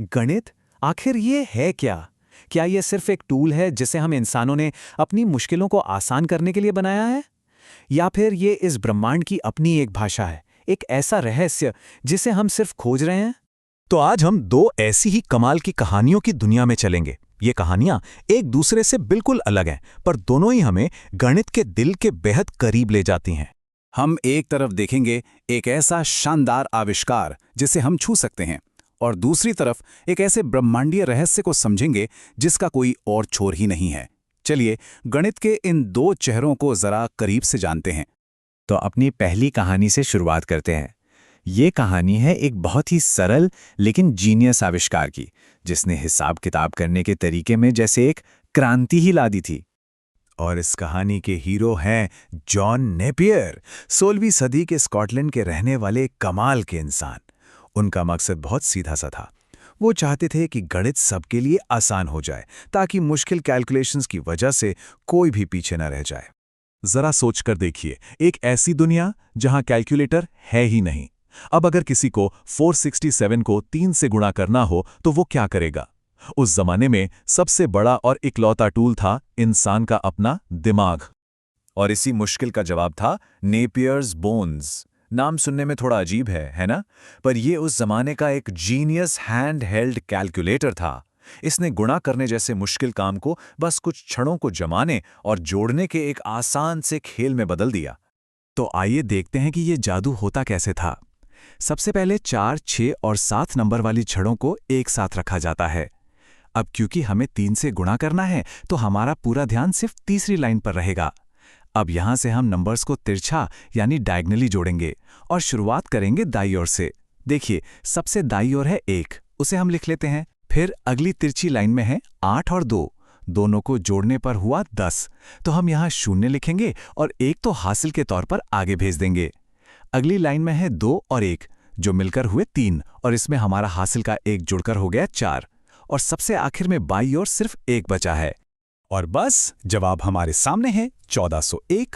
गणित आखिर ये है क्या? क्या ये सिर्फ एक टूल है जिसे हम इंसानों ने अपनी मुश्किलों को आसान करने के लिए बनाया है? या फिर ये इस ब्रह्मांड की अपनी एक भाषा है, एक ऐसा रहस्य जिसे हम सिर्फ खोज रहे हैं? तो आज हम दो ऐसी ही कमाल की कहानियों की दुनिया में चलेंगे। ये कहानियां एक दूसरे से बिल्कुल अलग हैं, पर दोनों ही हमें गणित के दिल के बेहद करीब ले जाती हैं। हम एक तरफ देखेंगे एक ऐसा शानदार आविष्कार जिसे हम छू सकते हैं, और दूसरी तरफ एक ऐसे ब्रह्मांडीय रहस्य को समझेंगे जिसका कोई और छोर ही नहीं है। चलिए गणित के इन दो चेहरों को जरा करीब से जानते हैं। तो अपनी पहली कहानी से शुरुआत करते हैं। ये कहानी है एक बहुत ही सरल लेकिन जीनियस आविष्कार की, जिसने हिसाब किताब करने के तरीके में जैसे एक क्रांति ही ला दी थी। और इस कहानी के हीरो हैं जॉन नेपियर, 16वीं सदी के स्कॉटलैंड के रहने वाले कमाल के इंसान। उनका मकसद बहुत सीधा सा था। वो चाहते थे कि गणित सबके लिए आसान हो जाए, ताकि मुश्किल कैलकुलेशंस की वजह से कोई भी पीछे न रह जाए। जरा सोचकर देखिए, एक ऐसी दुनिया जहां कैलकुलेटर है ही नहीं। अब अगर किसी को 467 को 3 से गुणा करना हो तो वो क्या करेगा? उस जमाने में सबसे बड़ा और इकलौता टूल था इंसान का अपना दिमाग। और इसी मुश्किल का जवाब था नेपियर्स बोन्स। नाम सुनने में थोड़ा अजीब है ना? पर यह उस जमाने का एक जीनियस हैंड हेल्ड कैलकुलेटर था। इसने गुणा करने जैसे मुश्किल काम को बस कुछ क्षणों को जमाने और जोड़ने के एक आसान से खेल में बदल दिया। तो आइए देखते हैं कि यह जादू होता कैसे था। सबसे पहले 4, 6 और 7 नंबर वाली छड़ों को एक साथ रखा जाता है। अब क्योंकि हमें 3 से गुणा करना है, तो हमारा पूरा ध्यान सिर्फ तीसरी लाइन पर रहेगा। अब यहां से हम नंबर्स को तिरछा यानी डायगनली जोड़ेंगे और शुरुआत करेंगे दाईं ओर से। देखिए, सबसे दाईं ओर है 1, उसे हम लिख लेते हैं। फिर अगली तिरछी लाइन में है 8 और 2, दोनों को जोड़ने पर हुआ 10, तो हम यहाँ 0 लिखेंगे और 1 तो हासिल के तौर पर आगे भेज देंगे। अगली लाइन में है 2 और 1, जो मिलकर हुए 3, और इसमें हमारा हासिल का 1 जुड़कर हो गया 4। और सबसे आखिर में बाईं ओर सिर्फ 1 बचा है। और बस जवाब हमारे सामने है 1401।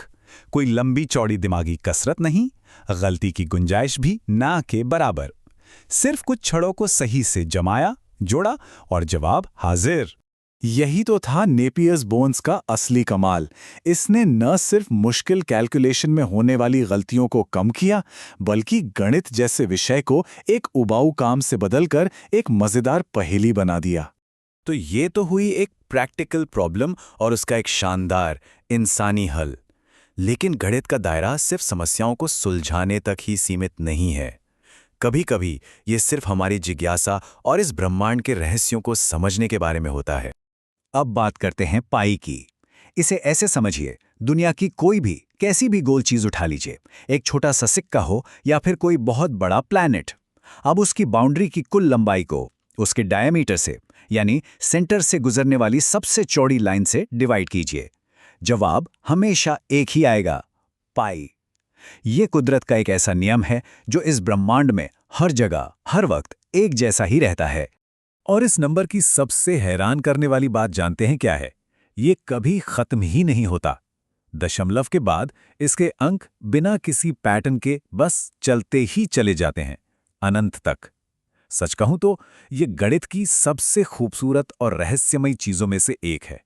कोई लंबी चौड़ी दिमागी कसरत नहीं, गलती की गुंजाइश भी ना के बराबर। सिर्फ कुछ छड़ों को सही से जमाया, जोड़ा और जवाब हाजिर। यही तो था नेपियर्स बोन्स का असली कमाल। इसने न सिर्फ मुश्किल कैलकुलेशन में होने वाली गलतियों को कम किया, बल्कि गणित जैसे विषय को एक उबाऊ काम से बदलकर एक मजेदार पहेली बना दिया। तो ये तो हुई एक प्रैक्टिकल प्रॉब्लम और उसका एक शानदार इंसानी हल। लेकिन गणित का दायरा सिर्फ समस्याओं को सुलझाने तक ही सीमित नहीं है। कभी-कभी ये सिर्फ हमारी जिज्ञासा और इस ब्रह्मांड के रहस्यों को समझने के बारे में होता है। अब बात करते हैं पाई की। इसे ऐसे समझिए, दुनिया की कोई भी कैसी भी गोल चीज उठा लीजिए, एक छोटा सा सिक्का हो या फिर कोई बहुत बड़ा प्लैनेट। अब उसकी बाउंड्री की कुल लंबाई को उसके डायमीटर से यानी सेंटर से गुजरने वाली सबसे चौड़ी लाइन से डिवाइड कीजिए। जवाब हमेशा एक ही आएगा, पाई। ये कुदरत का एक ऐसा नियम है जो इस ब्रह्मांड में हर जगह हर वक्त एक जैसा ही रहता है। और इस नंबर की सबसे हैरान करने वाली बात जानते हैं क्या है? ये कभी खत्म ही नहीं होता। दशमलव के बाद इसके अंक बिना किसी पैटर्न के बस चलते ही चले जाते हैं, अनंत तक। सच कहूं तो ये गणित की सबसे खूबसूरत और रहस्यमयी चीजों में से एक है।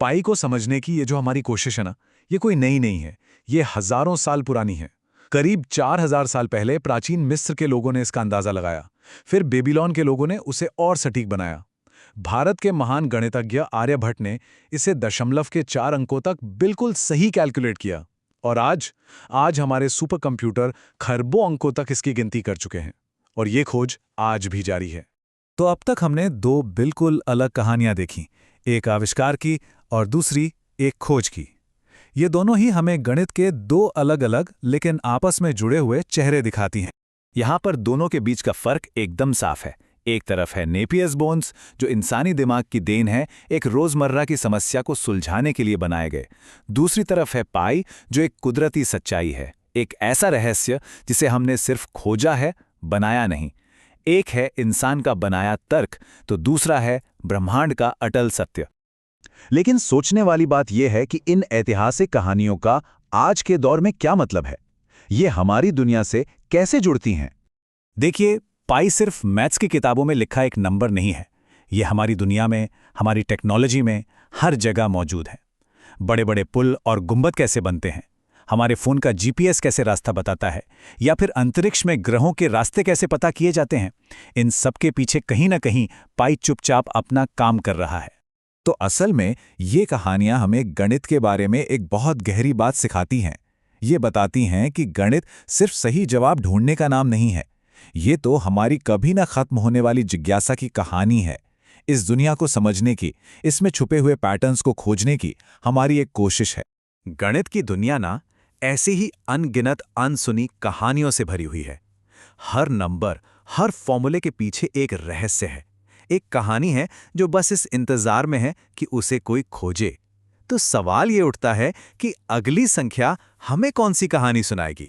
पाई को समझने की ये जो हमारी कोशिश है ना, ये कोई नई नहीं है। ये हजारों साल पुरानी है। करीब 4000 साल पहले प्राचीन मिस्र के लोगों ने इसका अंदाजा लगाया। फिर बेबीलोन के लोगों ने उसे और सटीक बनाया। भारत के महान गणितज्ञ आर्यभट्ट ने इसे दशमलव के 4 अंकों तक बिल्कुल सही कैलकुलेट किया। और आज हमारे सुपर कंप्यूटर खरबों अंकों तक इसकी गिनती कर चुके हैं। और ये खोज आज भी जारी है। तो अब तक हमने दो बिल्कुल अलग कहानियां देखी, एक आविष्कार की और दूसरी एक खोज की। ये दोनों ही हमें गणित के दो अलग अलग लेकिन आपस में जुड़े हुए चेहरे दिखाती हैं। यहाँ पर दोनों के बीच का फर्क एकदम साफ है। एक तरफ है नेपियर्स बोन्स, जो इंसानी दिमाग की देन है, एक रोजमर्रा की समस्या को सुलझाने के लिए बनाए गए। दूसरी तरफ है पाई, जो एक कुदरती सच्चाई है, एक ऐसा रहस्य जिसे हमने सिर्फ खोजा है, बनाया नहीं। एक है इंसान का बनाया तर्क, तो दूसरा है ब्रह्मांड का अटल सत्य। लेकिन सोचने वाली बात यह है कि इन ऐतिहासिक कहानियों का आज के दौर में क्या मतलब है? ये हमारी दुनिया से कैसे जुड़ती हैं? देखिए, पाई सिर्फ मैथ्स की किताबों में लिखा एक नंबर नहीं है। ये हमारी दुनिया में, हमारी टेक्नोलॉजी में हर जगह मौजूद है। बड़े बड़े पुल और गुंबद कैसे बनते हैं, हमारे फ़ोन का जीपीएस कैसे रास्ता बताता है, या फिर अंतरिक्ष में ग्रहों के रास्ते कैसे पता किए जाते हैं, इन सब के पीछे कहीं ना कहीं पाई चुपचाप अपना काम कर रहा है। तो असल में ये कहानियां हमें गणित के बारे में एक बहुत गहरी बात सिखाती हैं। ये बताती हैं कि गणित सिर्फ सही जवाब ढूंढने का नाम नहीं है। ये तो हमारी कभी ना खत्म होने वाली जिज्ञासा की कहानी है। इस दुनिया को समझने की, इसमें छुपे हुए पैटर्न्स को खोजने की हमारी एक कोशिश है। गणित की दुनिया ना ऐसे ही अनगिनत अनसुनी कहानियों से भरी हुई है। हर नंबर, हर फॉर्मूले के पीछे एक रहस्य है, एक कहानी है जो बस इस इंतजार में है कि उसे कोई खोजे। तो सवाल ये उठता है कि अगली संख्या हमें कौन सी कहानी सुनाएगी।